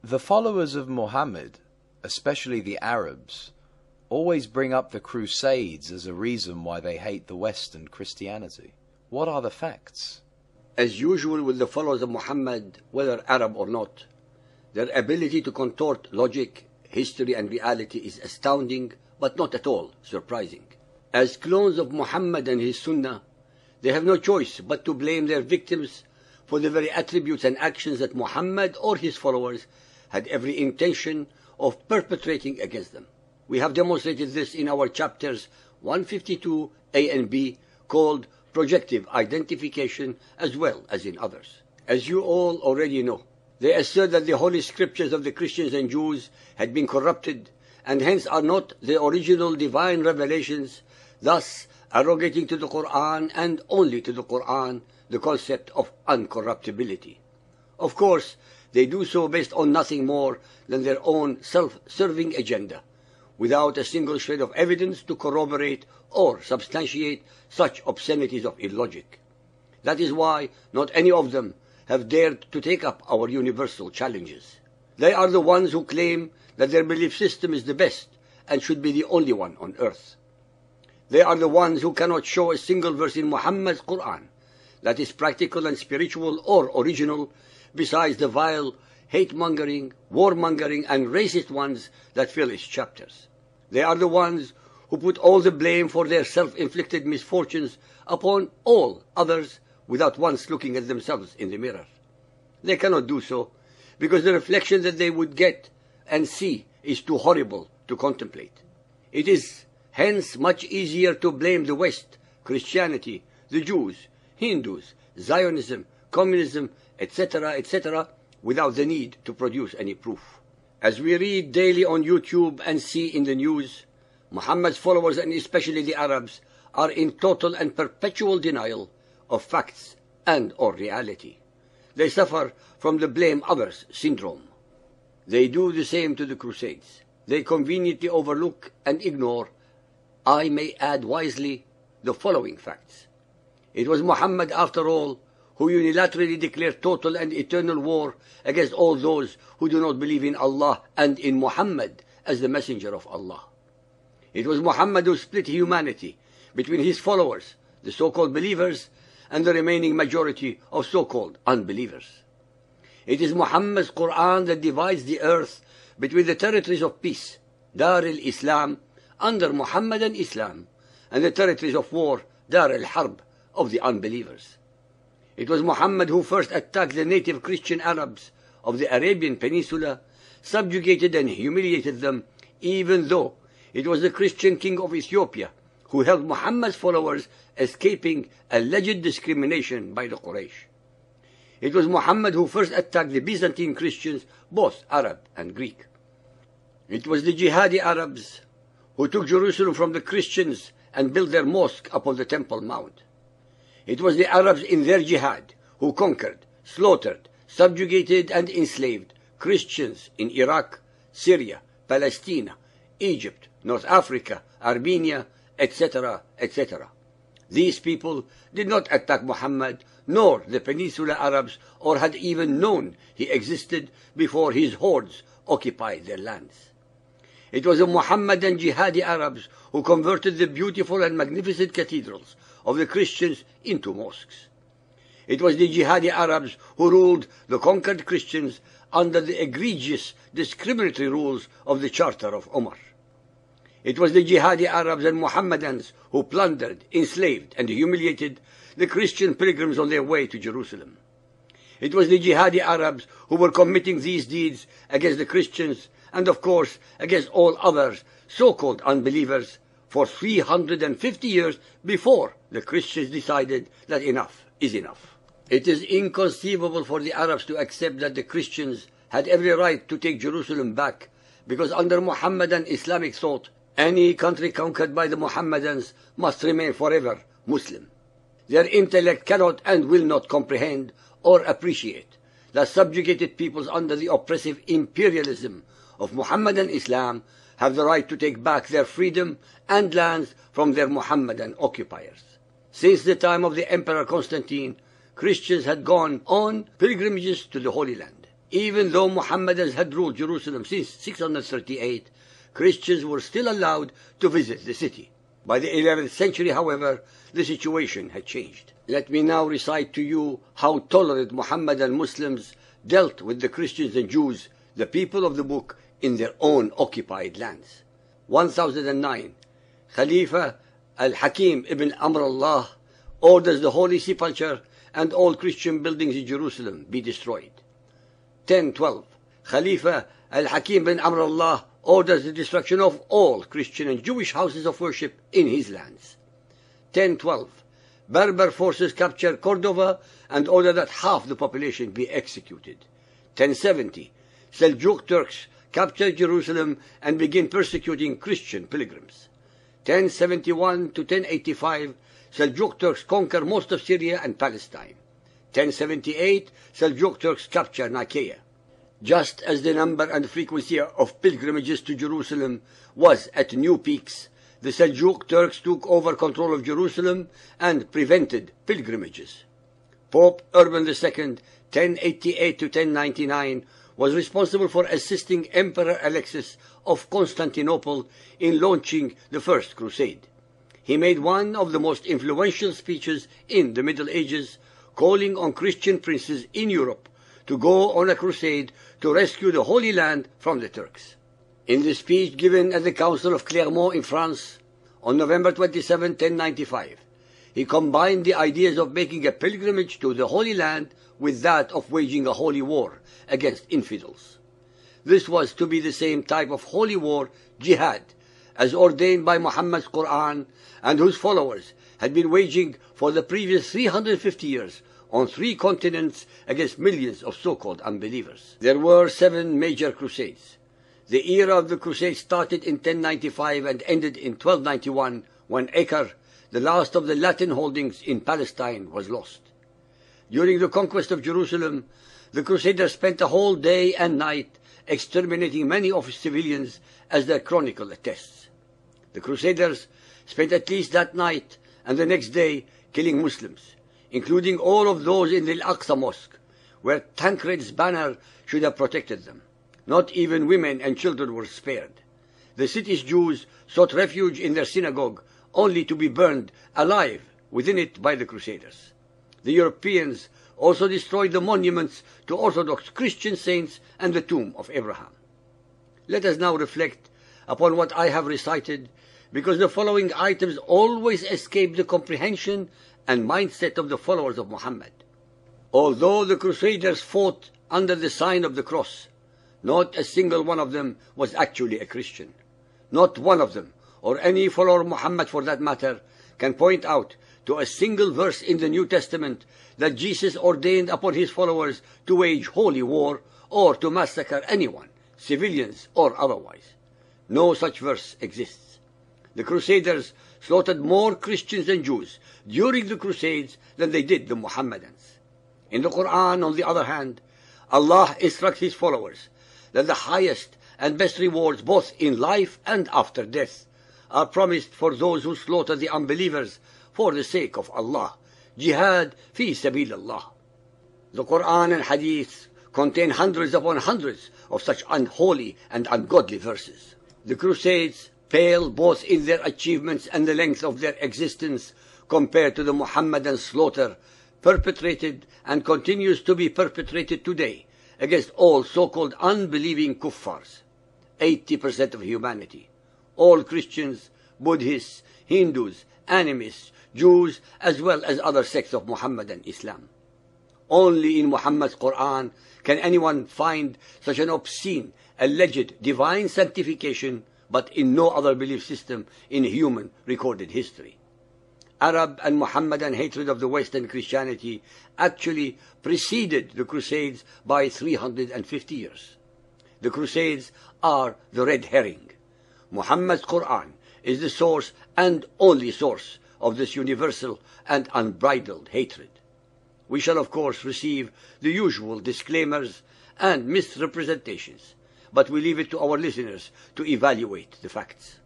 The followers of Muhammad, especially the Arabs, always bring up the Crusades as a reason why they hate the West and Christianity. What are the facts? As usual with the followers of Muhammad, whether Arab or not, their ability to contort logic, history and reality is astounding, but not at all surprising. As clones of Muhammad and his Sunnah, they have no choice but to blame their victims for the very attributes and actions that Muhammad or his followers had every intention of perpetrating against them. We have demonstrated this in our chapters 152a and b, called Projective Identification, as well as in others. As you all already know, they assert that the holy scriptures of the Christians and Jews had been corrupted, and hence are not the original divine revelations, thus arrogating to the Quran and only to the Quran the concept of uncorruptibility. Of course, they do so based on nothing more than their own self-serving agenda, without a single shred of evidence to corroborate or substantiate such obscenities of illogic. That is why not any of them have dared to take up our universal challenges. They are the ones who claim that their belief system is the best and should be the only one on earth. They are the ones who cannot show a single verse in Muhammad's Quran that is practical and spiritual or original, besides the vile, hate-mongering, warmongering, and racist ones that fill its chapters. They are the ones who put all the blame for their self-inflicted misfortunes upon all others without once looking at themselves in the mirror. They cannot do so because the reflection that they would get and see is too horrible to contemplate. It is hence much easier to blame the West, Christianity, the Jews, Hindus, Zionism, communism, etc., etc., without the need to produce any proof. As we read daily on YouTube and see in the news, Muhammad's followers, and especially the Arabs, are in total and perpetual denial of facts and or reality. They suffer from the blame others syndrome. They do the same to the Crusades. They conveniently overlook and ignore, I may add wisely, the following facts. It was Muhammad, after all, who unilaterally declared total and eternal war against all those who do not believe in Allah and in Muhammad as the messenger of Allah. It was Muhammad who split humanity between his followers, the so-called believers, and the remaining majority of so-called unbelievers. It is Muhammad's Quran that divides the earth between the territories of peace, Dar al-Islam, under Muhammadan Islam, and the territories of war, Dar al-Harb, of the unbelievers. It was Muhammad who first attacked the native Christian Arabs of the Arabian Peninsula, subjugated and humiliated them, even though it was the Christian king of Ethiopia who held Muhammad's followers escaping alleged discrimination by the Quraysh. It was Muhammad who first attacked the Byzantine Christians, both Arab and Greek. It was the jihadi Arabs who took Jerusalem from the Christians and built their mosque upon the Temple Mount. It was the Arabs in their jihad who conquered, slaughtered, subjugated and enslaved Christians in Iraq, Syria, Palestine, Egypt, North Africa, Armenia, etc., etc. These people did not attack Muhammad nor the Peninsula Arabs, or had even known he existed before his hordes occupied their lands. It was the Muhammadan jihadi Arabs who converted the beautiful and magnificent cathedrals of the Christians into mosques. It was the jihadi Arabs who ruled the conquered Christians under the egregious discriminatory rules of the Charter of Omar. It was the jihadi Arabs and Muhammadans who plundered, enslaved and humiliated the Christian pilgrims on their way to Jerusalem. It was the jihadi Arabs who were committing these deeds against the Christians and, of course, against all others, so-called unbelievers, for 350 years before the Christians decided that enough is enough. It is inconceivable for the Arabs to accept that the Christians had every right to take Jerusalem back, because under Muhammadan Islamic thought, any country conquered by the Muhammadans must remain forever Muslim. Their intellect cannot and will not comprehend or appreciate that subjugated peoples under the oppressive imperialism of Muhammadan Islam have the right to take back their freedom and lands from their Muhammadan occupiers. Since the time of the Emperor Constantine, Christians had gone on pilgrimages to the Holy Land. Even though Mohammedans had ruled Jerusalem since 638, Christians were still allowed to visit the city. By the 11th century, however, the situation had changed. Let me now recite to you how tolerant Mohammedan Muslims dealt with the Christians and Jews, the people of the book, in their own occupied lands. 1009. Khalifa al-Hakim ibn Amr Allah orders the Holy Sepulchre and all Christian buildings in Jerusalem be destroyed. 1012. Khalifa al-Hakim ibn Amr Allah orders the destruction of all Christian and Jewish houses of worship in his lands. 1012. Berber forces capture Cordova and order that half the population be executed. 1070. Seljuk Turks capture Jerusalem and begin persecuting Christian pilgrims. 1071 to 1085, Seljuk Turks conquer most of Syria and Palestine. 1078, Seljuk Turks capture Nicaea. Just as the number and frequency of pilgrimages to Jerusalem was at new peaks, the Seljuk Turks took over control of Jerusalem and prevented pilgrimages. Pope Urban II, 1088 to 1099, was responsible for assisting Emperor Alexis of Constantinople in launching the First Crusade. He made one of the most influential speeches in the Middle Ages, calling on Christian princes in Europe to go on a crusade to rescue the Holy Land from the Turks. In the speech given at the Council of Clermont in France on November 27, 1095, he combined the ideas of making a pilgrimage to the Holy Land with that of waging a holy war against infidels. This was to be the same type of holy war, jihad, as ordained by Muhammad's Quran and whose followers had been waging for the previous 350 years on 3 continents against millions of so-called unbelievers. There were 7 major crusades. The era of the crusade started in 1095 and ended in 1291 when Acre, the last of the Latin holdings in Palestine, was lost. During the conquest of Jerusalem, the Crusaders spent a whole day and night exterminating many of its civilians, as their chronicle attests. The Crusaders spent at least that night and the next day killing Muslims, including all of those in the Al-Aqsa Mosque, where Tancred's banner should have protected them. Not even women and children were spared. The city's Jews sought refuge in their synagogue, only to be burned alive within it by the Crusaders. The Europeans also destroyed the monuments to Orthodox Christian saints and the tomb of Abraham. Let us now reflect upon what I have recited, because the following items always escape the comprehension and mindset of the followers of Muhammad. Although the Crusaders fought under the sign of the cross, not a single one of them was actually a Christian. Not one of them, or any follower of Muhammad for that matter, can point out to a single verse in the New Testament that Jesus ordained upon his followers to wage holy war or to massacre anyone, civilians or otherwise. No such verse exists. The Crusaders slaughtered more Christians and Jews during the Crusades than they did the Mohammedans. In the Quran, on the other hand, Allah instructs his followers that the highest and best rewards, both in life and after death, are promised for those who slaughter the unbelievers for the sake of Allah. Jihad fi sabilillah. The Quran and Hadith contain hundreds upon hundreds of such unholy and ungodly verses. The Crusades pale both in their achievements and the length of their existence compared to the Muhammadan slaughter perpetrated and continues to be perpetrated today against all so-called unbelieving kuffars, 80% of humanity, all Christians, Buddhists, Hindus, animists, Jews, as well as other sects of Muhammadan Islam. Only in Muhammad's Quran can anyone find such an obscene, alleged divine sanctification, but in no other belief system in human recorded history. Arab and Muhammadan hatred of the West and Christianity actually preceded the Crusades by 350 years. The Crusades are the red herring. Muhammad's Quran is the source and only source of this universal and unbridled hatred. We shall of course receive the usual disclaimers and misrepresentations, but we leave it to our listeners to evaluate the facts.